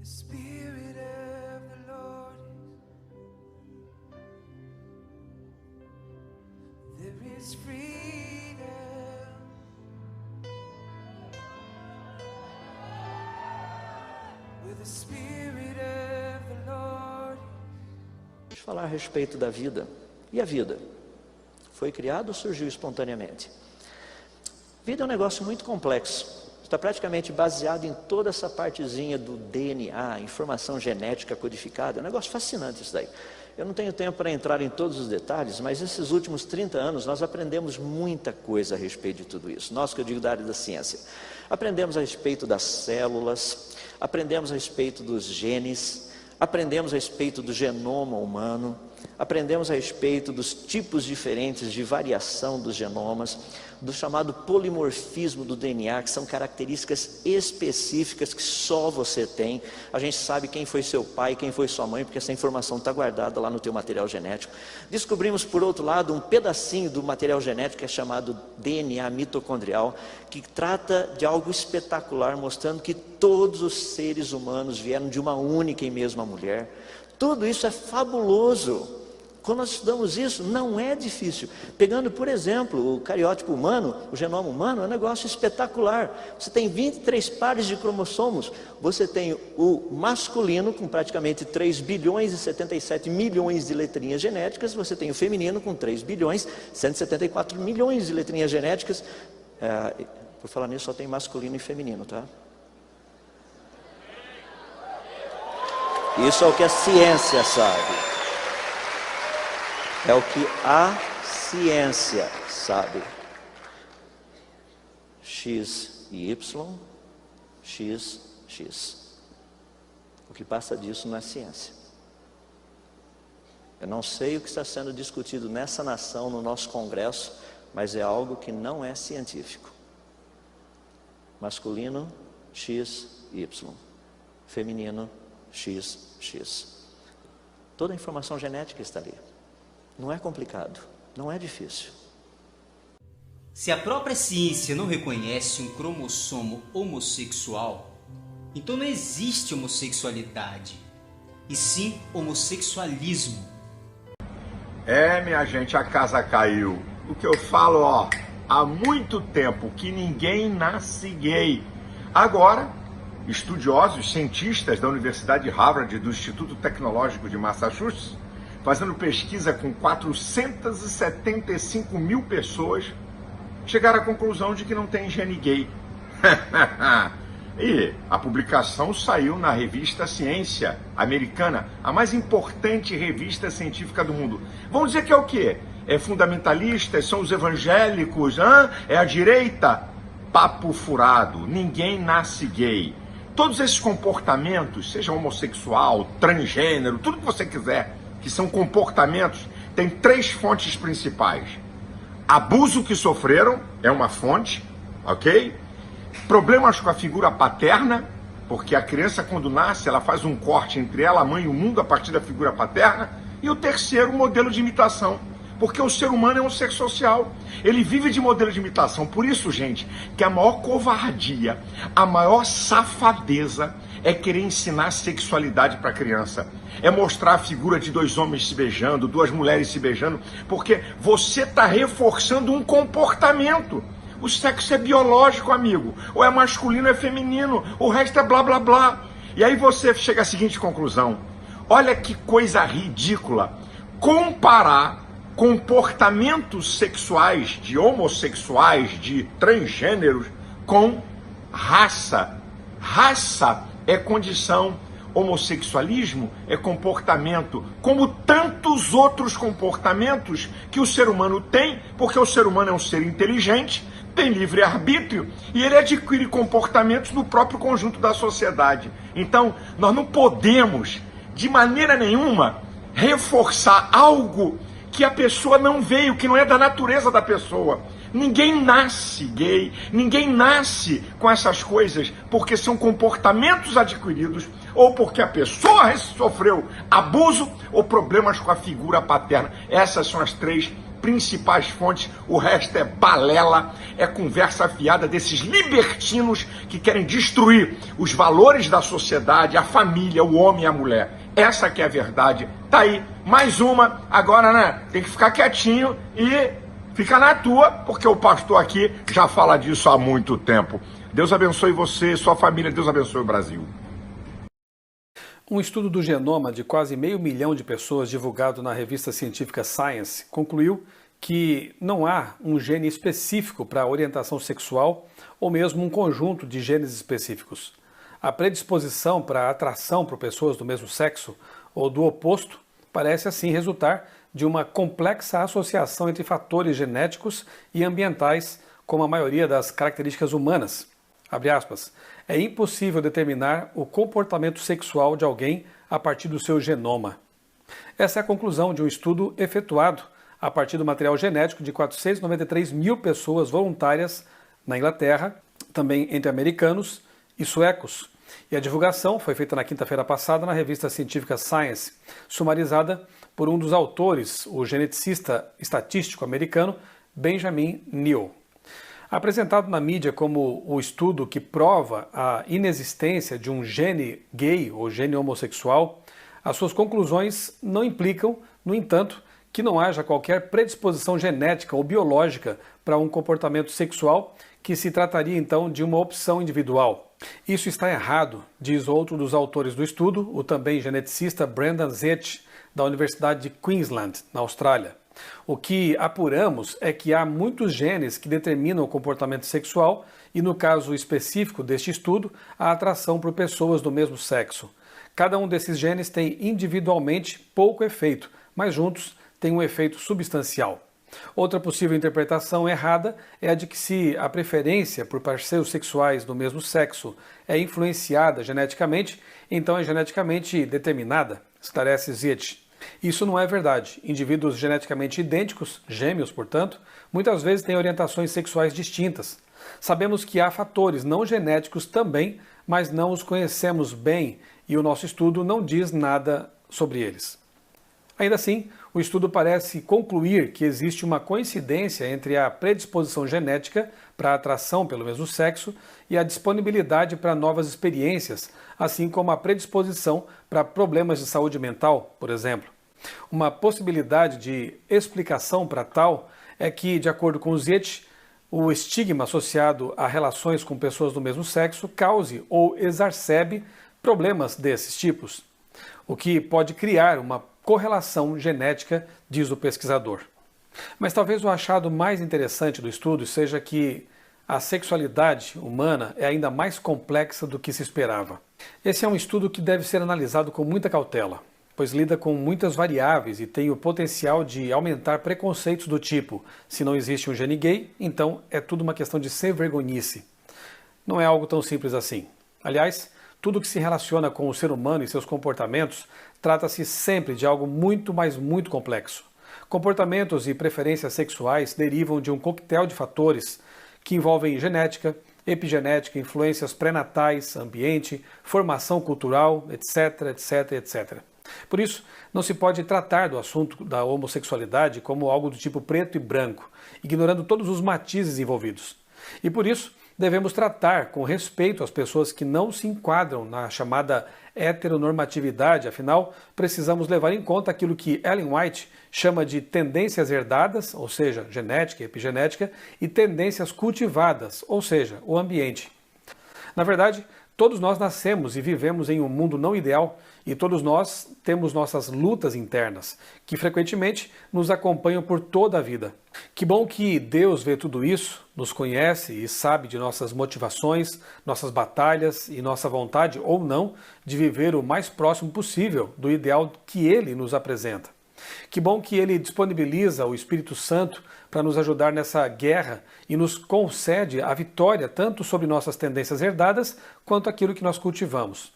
The Spirit of the Lord there is freedom. With the Spirit of the Lord. Vamos falar a respeito da vida. E a vida? Foi criada ou surgiu espontaneamente? Vida é um negócio muito complexo. Está praticamente baseado em toda essa partezinha do DNA, informação genética codificada. É um negócio fascinante isso daí. Eu não tenho tempo para entrar em todos os detalhes, mas nesses últimos 30 anos nós aprendemos muita coisa a respeito de tudo isso. Nós, que eu digo da área da ciência. Aprendemos a respeito das células, aprendemos a respeito dos genes, aprendemos a respeito do genoma humano, aprendemos a respeito dos tipos diferentes de variação dos genomas, do chamado polimorfismo do DNA, que são características específicas que só você tem. A gente sabe quem foi seu pai, quem foi sua mãe, porque essa informação está guardada lá no teu material genético. Descobrimos, por outro lado, um pedacinho do material genético que é chamado DNA mitocondrial, que trata de algo espetacular, mostrando que todos os seres humanos vieram de uma única e mesma mulher. Tudo isso é fabuloso. Quando nós estudamos isso, não é difícil. Pegando, por exemplo, o cariótipo humano, o genoma humano, é um negócio espetacular. Você tem 23 pares de cromossomos. Você tem o masculino, com praticamente 3 bilhões e 77 milhões de letrinhas genéticas. Você tem o feminino, com 3 bilhões e 174 milhões de letrinhas genéticas. Por falar nisso, só tem masculino e feminino, tá? Isso é o que a ciência sabe. É o que a ciência sabe. X e Y, X, X. O que passa disso não é ciência. Eu não sei o que está sendo discutido nessa nação, no nosso congresso, mas é algo que não é científico. Masculino, X, Y. Feminino, X, X. Toda a informação genética está ali. Não é complicado, não é difícil. Se a própria ciência não reconhece um cromossomo homossexual, então não existe homossexualidade, e sim homossexualismo. Minha gente, a casa caiu. O que eu falo, há muito tempo que ninguém nasce gay. Agora, estudiosos, cientistas da Universidade de Harvard e do Instituto Tecnológico de Massachusetts, fazendo pesquisa com 475 mil pessoas, chegaram à conclusão de que não tem gene gay. E a publicação saiu na revista Ciência Americana, a mais importante revista científica do mundo. Vão dizer que é o quê? É fundamentalista? São os evangélicos? É a direita? Papo furado. Ninguém nasce gay. Todos esses comportamentos, seja homossexual, transgênero, tudo que você quiser, que são comportamentos, tem 3 fontes principais. Abuso que sofreram é uma fonte, ok? Problemas com a figura paterna, porque a criança quando nasce, ela faz um corte entre ela, a mãe e o mundo a partir da figura paterna. E o terceiro, modelo de imitação, porque o ser humano é um ser social, ele vive de modelo de imitação. Por isso, gente, que a maior covardia, a maior safadeza é querer ensinar sexualidade para a criança. É mostrar a figura de 2 homens se beijando, 2 mulheres se beijando, porque você está reforçando um comportamento. O sexo é biológico, amigo. Ou é masculino ou é feminino. O resto é blá, blá, blá. E aí você chega à seguinte conclusão. Olha que coisa ridícula. Comparar comportamentos sexuais de homossexuais, de transgêneros, com raça. Raça é condição, homossexualismo é comportamento, como tantos outros comportamentos que o ser humano tem, porque o ser humano é um ser inteligente, tem livre-arbítrio e ele adquire comportamentos no próprio conjunto da sociedade. Então, nós não podemos, de maneira nenhuma, reforçar algo que a pessoa não veio, que não é da natureza da pessoa. Ninguém nasce gay, ninguém nasce com essas coisas porque são comportamentos adquiridos ou porque a pessoa sofreu abuso ou problemas com a figura paterna. Essas são as 3 principais fontes, o resto é balela, é conversa fiada desses libertinos que querem destruir os valores da sociedade, a família, o homem e a mulher. Essa que é a verdade. Tá aí, mais uma. Agora, né, tem que ficar quietinho e fica na tua, porque o pastor aqui já fala disso há muito tempo. Deus abençoe você, sua família, Deus abençoe o Brasil. Um estudo do genoma de quase 500 mil de pessoas divulgado na revista científica Science concluiu que não há um gene específico para a orientação sexual ou mesmo um conjunto de genes específicos. A predisposição para a atração por pessoas do mesmo sexo ou do oposto parece assim resultar de uma complexa associação entre fatores genéticos e ambientais, como a maioria das características humanas. Abre aspas, é impossível determinar o comportamento sexual de alguém a partir do seu genoma. Essa é a conclusão de um estudo efetuado a partir do material genético de 493 mil pessoas voluntárias na Inglaterra, também entre americanos e suecos. E a divulgação foi feita na quinta-feira passada na revista científica Science, sumarizada por um dos autores, o geneticista estatístico americano Benjamin Neal. Apresentado na mídia como o estudo que prova a inexistência de um gene gay ou gene homossexual, as suas conclusões não implicam, no entanto, que não haja qualquer predisposição genética ou biológica para um comportamento sexual, que se trataria então de uma opção individual. Isso está errado, diz outro dos autores do estudo, o também geneticista Brendan Zetch, da Universidade de Queensland, na Austrália. O que apuramos é que há muitos genes que determinam o comportamento sexual e, no caso específico deste estudo, a atração por pessoas do mesmo sexo. Cada um desses genes tem individualmente pouco efeito, mas juntos têm um efeito substancial. Outra possível interpretação errada é a de que se a preferência por parceiros sexuais do mesmo sexo é influenciada geneticamente, então é geneticamente determinada, esclarece Zetch. Isso não é verdade. Indivíduos geneticamente idênticos, gêmeos, portanto, muitas vezes têm orientações sexuais distintas. Sabemos que há fatores não genéticos também, mas não os conhecemos bem e o nosso estudo não diz nada sobre eles. Ainda assim, o estudo parece concluir que existe uma coincidência entre a predisposição genética para a atração pelo mesmo sexo e a disponibilidade para novas experiências, assim como a predisposição para problemas de saúde mental, por exemplo. Uma possibilidade de explicação para tal é que, de acordo com Zetch, o estigma associado a relações com pessoas do mesmo sexo cause ou exacerbe problemas desses tipos, o que pode criar uma correlação genética, diz o pesquisador. Mas talvez o achado mais interessante do estudo seja que a sexualidade humana é ainda mais complexa do que se esperava. Esse é um estudo que deve ser analisado com muita cautela, pois lida com muitas variáveis e tem o potencial de aumentar preconceitos do tipo: se não existe um gene gay, então é tudo uma questão de ser vergonhice. Não é algo tão simples assim. Aliás, tudo que se relaciona com o ser humano e seus comportamentos trata-se sempre de algo muito, mas muito complexo. Comportamentos e preferências sexuais derivam de um coquetel de fatores que envolvem genética, epigenética, influências pré-natais, ambiente, formação cultural, etc, etc, etc. Por isso, não se pode tratar do assunto da homossexualidade como algo do tipo preto e branco, ignorando todos os matizes envolvidos. E por isso, devemos tratar com respeito as pessoas que não se enquadram na chamada heteronormatividade, afinal, precisamos levar em conta aquilo que Ellen White chama de tendências herdadas, ou seja, genética e epigenética, e tendências cultivadas, ou seja, o ambiente. Na verdade, todos nós nascemos e vivemos em um mundo não ideal e todos nós temos nossas lutas internas, que frequentemente nos acompanham por toda a vida. Que bom que Deus vê tudo isso, nos conhece e sabe de nossas motivações, nossas batalhas e nossa vontade ou não de viver o mais próximo possível do ideal que Ele nos apresenta. Que bom que Ele disponibiliza o Espírito Santo para nos ajudar nessa guerra e nos concede a vitória tanto sobre nossas tendências herdadas quanto aquilo que nós cultivamos.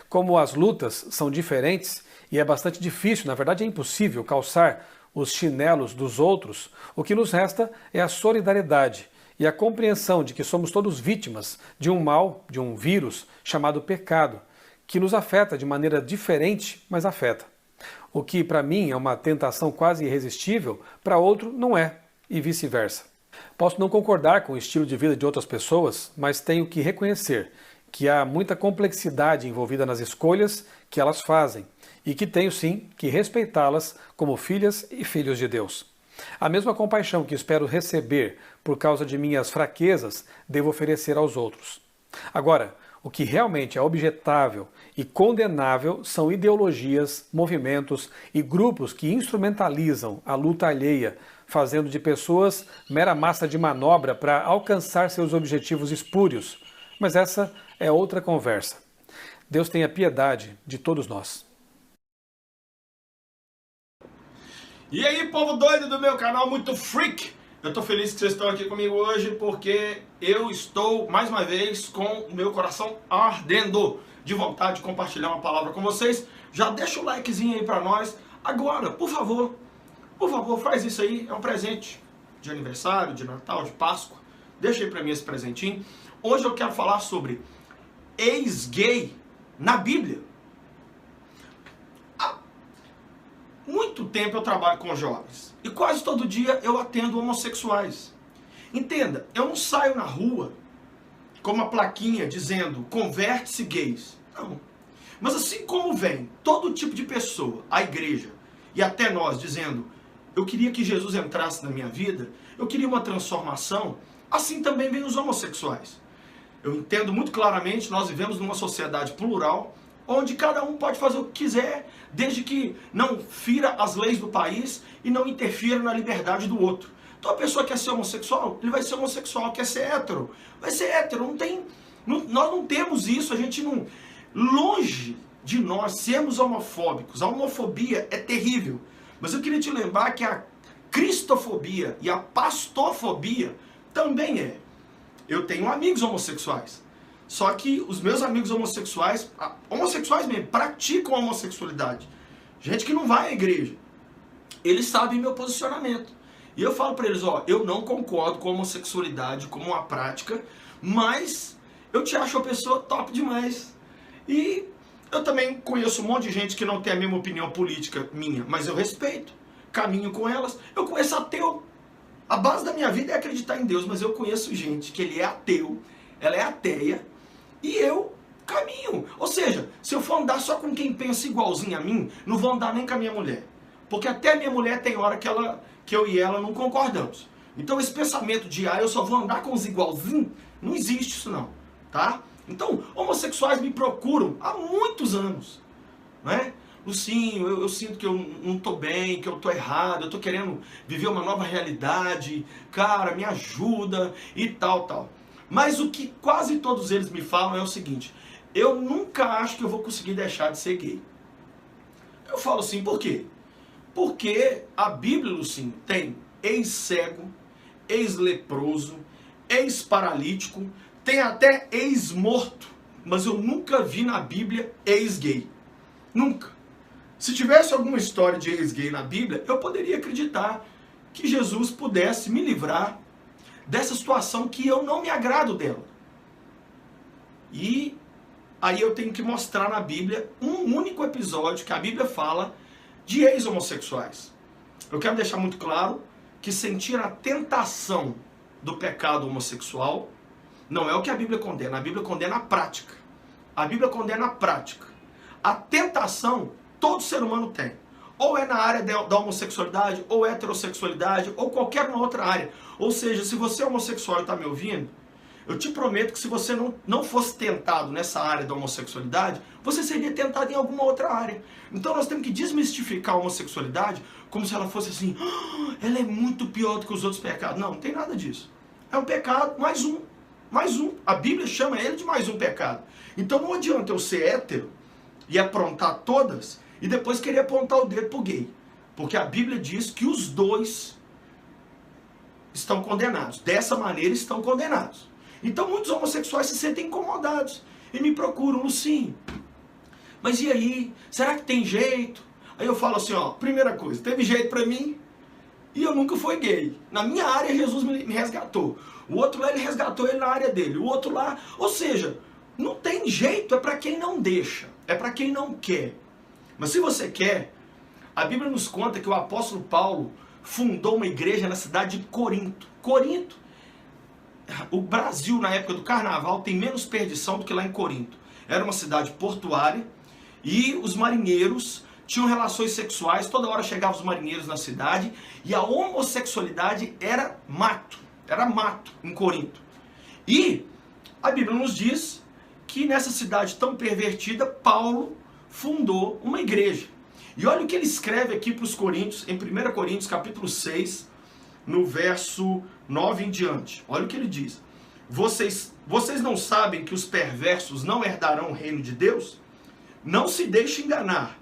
Como as lutas são diferentes e é bastante difícil, na verdade é impossível, calçar os chinelos dos outros, o que nos resta é a solidariedade e a compreensão de que somos todos vítimas de um mal, de um vírus chamado pecado, que nos afeta de maneira diferente, mas afeta. O que para mim é uma tentação quase irresistível, para outro não é, e vice-versa. Posso não concordar com o estilo de vida de outras pessoas, mas tenho que reconhecer que há muita complexidade envolvida nas escolhas que elas fazem e que tenho sim que respeitá-las como filhas e filhos de Deus. A mesma compaixão que espero receber por causa de minhas fraquezas, devo oferecer aos outros. Agora, o que realmente é objetável e condenável são ideologias, movimentos e grupos que instrumentalizam a luta alheia, fazendo de pessoas mera massa de manobra para alcançar seus objetivos espúrios. Mas essa é outra conversa. Deus tenha piedade de todos nós. E aí, povo doido do meu canal Muito Freak! Eu tô feliz que vocês estão aqui comigo hoje porque eu estou, mais uma vez, com o meu coração ardendo de vontade de compartilhar uma palavra com vocês. Já deixa o likezinho aí pra nós. Agora, por favor, faz isso aí. É um presente de aniversário, de Natal, de Páscoa. Deixa aí pra mim esse presentinho. Hoje eu quero falar sobre ex-gay na Bíblia. Muito tempo eu trabalho com jovens e quase todo dia eu atendo homossexuais. Entenda, eu não saio na rua com uma plaquinha dizendo converte-se gays. Não. Mas assim como vem todo tipo de pessoa à igreja e até nós dizendo eu queria que Jesus entrasse na minha vida, eu queria uma transformação, assim também vem os homossexuais. Eu entendo muito claramente, nós vivemos numa sociedade plural, onde cada um pode fazer o que quiser, desde que não fira as leis do país e não interfira na liberdade do outro. Então a pessoa quer ser homossexual, ele vai ser homossexual, quer ser hétero, vai ser hétero. Nós não temos isso, a gente não... Longe de nós sermos homofóbicos, a homofobia é terrível. Mas eu queria te lembrar que a cristofobia e a pastofobia também é. Eu tenho amigos homossexuais. Só que os meus amigos homossexuais mesmo, praticam a homossexualidade. Gente que não vai à igreja. Eles sabem meu posicionamento. E eu falo pra eles, ó, eu não concordo com a homossexualidade como uma prática, mas eu te acho uma pessoa top demais. E eu também conheço um monte de gente que não tem a mesma opinião política minha, mas eu respeito, caminho com elas. Eu conheço ateu. A base da minha vida é acreditar em Deus, mas eu conheço gente que ele é ateu, ela é ateia, e eu caminho. Ou seja, se eu for andar só com quem pensa igualzinho a mim, não vou andar nem com a minha mulher. Porque até a minha mulher tem hora que eu e ela não concordamos. Então esse pensamento de, eu só vou andar com os igualzinhos, não existe isso não, tá? Então, homossexuais me procuram há muitos anos, né? Lucinho, eu sinto que eu não tô bem, que eu tô errado, eu tô querendo viver uma nova realidade, cara, me ajuda e tal. Mas o que quase todos eles me falam é o seguinte, eu nunca acho que eu vou conseguir deixar de ser gay. Eu falo assim, por quê? Porque a Bíblia, Lucinho, tem ex-cego, ex-leproso, ex-paralítico, tem até ex-morto, mas eu nunca vi na Bíblia ex-gay. Nunca. Se tivesse alguma história de ex-gay na Bíblia, eu poderia acreditar que Jesus pudesse me livrar dessa situação que eu não me agrado dela. E aí eu tenho que mostrar na Bíblia um único episódio que a Bíblia fala de ex-homossexuais. Eu quero deixar muito claro que sentir a tentação do pecado homossexual não é o que a Bíblia condena. A Bíblia condena a prática. A Bíblia condena a prática. A tentação todo ser humano tem. Ou é na área da homossexualidade, ou heterossexualidade, ou qualquer uma outra área. Ou seja, se você é homossexual e está me ouvindo, eu te prometo que se você não fosse tentado nessa área da homossexualidade, você seria tentado em alguma outra área. Então nós temos que desmistificar a homossexualidade como se ela fosse assim, ela é muito pior do que os outros pecados. Não tem nada disso. É um pecado, mais um. A Bíblia chama ele de mais um pecado. Então não adianta eu ser hétero e aprontar todas e depois querer apontar o dedo pro gay. Porque a Bíblia diz que os dois estão condenados. Dessa maneira estão condenados. Então muitos homossexuais se sentem incomodados e me procuram, Lucinho. Mas e aí? Será que tem jeito? Aí eu falo assim, primeira coisa, teve jeito pra mim e eu nunca fui gay. Na minha área Jesus me resgatou. O outro lá ele resgatou ele na área dele. O outro lá, ou seja, não tem jeito, é pra quem não deixa. É pra quem não quer. Mas se você quer, A Bíblia nos conta que o apóstolo Paulo fundou uma igreja na cidade de Corinto. Corinto, o Brasil na época do carnaval tem menos perdição do que lá em Corinto. Era uma cidade portuária e os marinheiros tinham relações sexuais, toda hora chegavam os marinheiros na cidade e a homossexualidade era mato em Corinto. E a Bíblia nos diz que nessa cidade tão pervertida, Paulo fundou uma igreja. E olha o que ele escreve aqui para os coríntios, em 1 Coríntios capítulo 6, no verso 9 em diante. Olha o que ele diz. Vocês não sabem que os perversos não herdarão o reino de Deus? Não se deixe enganar.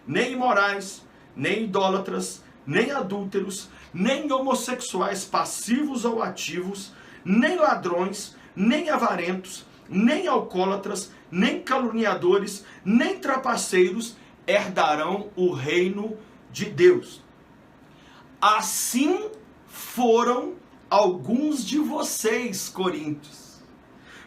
Nem imorais, nem idólatras, nem adúlteros, nem homossexuais passivos ou ativos, nem ladrões, nem avarentos, nem alcoólatras, nem caluniadores, nem trapaceiros herdarão o reino de Deus. Assim foram alguns de vocês, coríntios.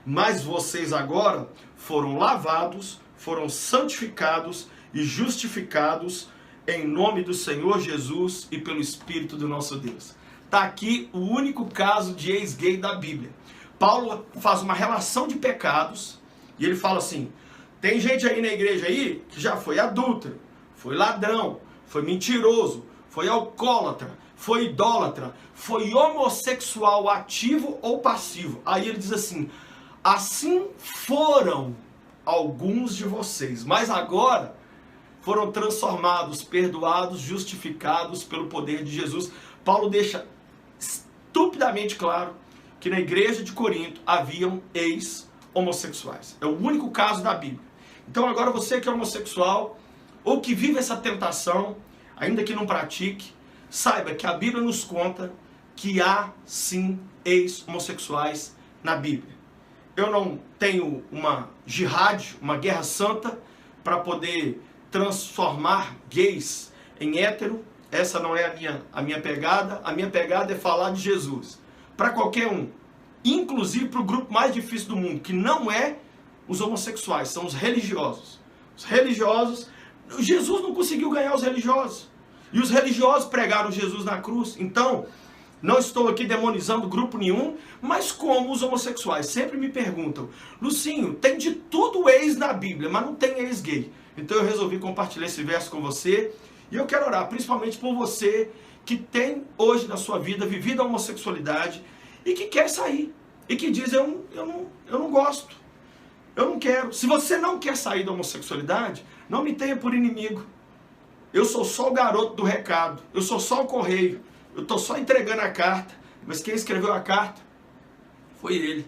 Mas vocês agora foram lavados, foram santificados e justificados em nome do Senhor Jesus e pelo Espírito do nosso Deus. Está aqui o único caso de ex-gay da Bíblia. Paulo faz uma relação de pecados e ele fala assim: tem gente aí na igreja aí que já foi adúltero, foi ladrão, foi mentiroso, foi alcoólatra, foi idólatra, foi homossexual ativo ou passivo. Aí ele diz assim: assim foram alguns de vocês, mas agora foram transformados, perdoados, justificados pelo poder de Jesus. Paulo deixa estupidamente claro que na igreja de Corinto haviam ex-homossexuais. É o único caso da Bíblia. Então agora você que é homossexual, ou que vive essa tentação, ainda que não pratique, saiba que a Bíblia nos conta que há sim ex-homossexuais na Bíblia. Eu não tenho uma jihad, uma guerra santa, para poder transformar gays em hétero. Essa não é a minha pegada. A minha pegada é falar de Jesus para qualquer um, inclusive para o grupo mais difícil do mundo, que não é os homossexuais, são os religiosos. Os religiosos, Jesus não conseguiu ganhar os religiosos, e os religiosos pregaram Jesus na cruz. Então, não estou aqui demonizando grupo nenhum, mas como os homossexuais sempre me perguntam: Lucinho, tem de tudo ex na Bíblia, mas não tem ex gay. Então eu resolvi compartilhar esse verso com você, e eu quero orar principalmente por você que tem hoje na sua vida vivido a homossexualidade e que quer sair, e que diz: eu não gosto, eu não quero. Se você não quer sair da homossexualidade, não me tenha por inimigo. Eu sou só o garoto do recado, eu sou só o correio, eu estou só entregando a carta, mas quem escreveu a carta foi ele.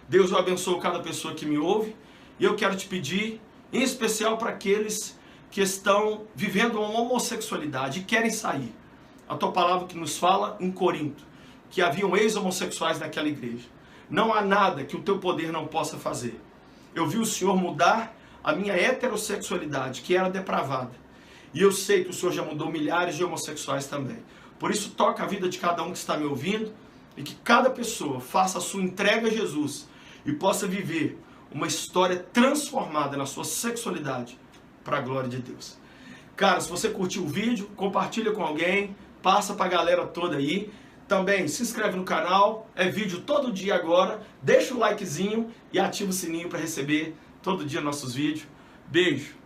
Deus o abençoe cada pessoa que me ouve, e eu quero te pedir, em especial para aqueles que estão vivendo uma homossexualidade e querem sair. A tua palavra que nos fala em Corinto, que haviam ex-homossexuais naquela igreja. Não há nada que o teu poder não possa fazer. Eu vi o Senhor mudar a minha heterossexualidade, que era depravada. E eu sei que o Senhor já mudou milhares de homossexuais também. Por isso, toca a vida de cada um que está me ouvindo, e que cada pessoa faça a sua entrega a Jesus e possa viver uma história transformada na sua sexualidade para a glória de Deus. Cara, se você curtiu o vídeo, compartilha com alguém, passa para a galera toda aí. Também se inscreve no canal, é vídeo todo dia agora. Deixa o likezinho e ativa o sininho para receber todo dia nossos vídeos. Beijo!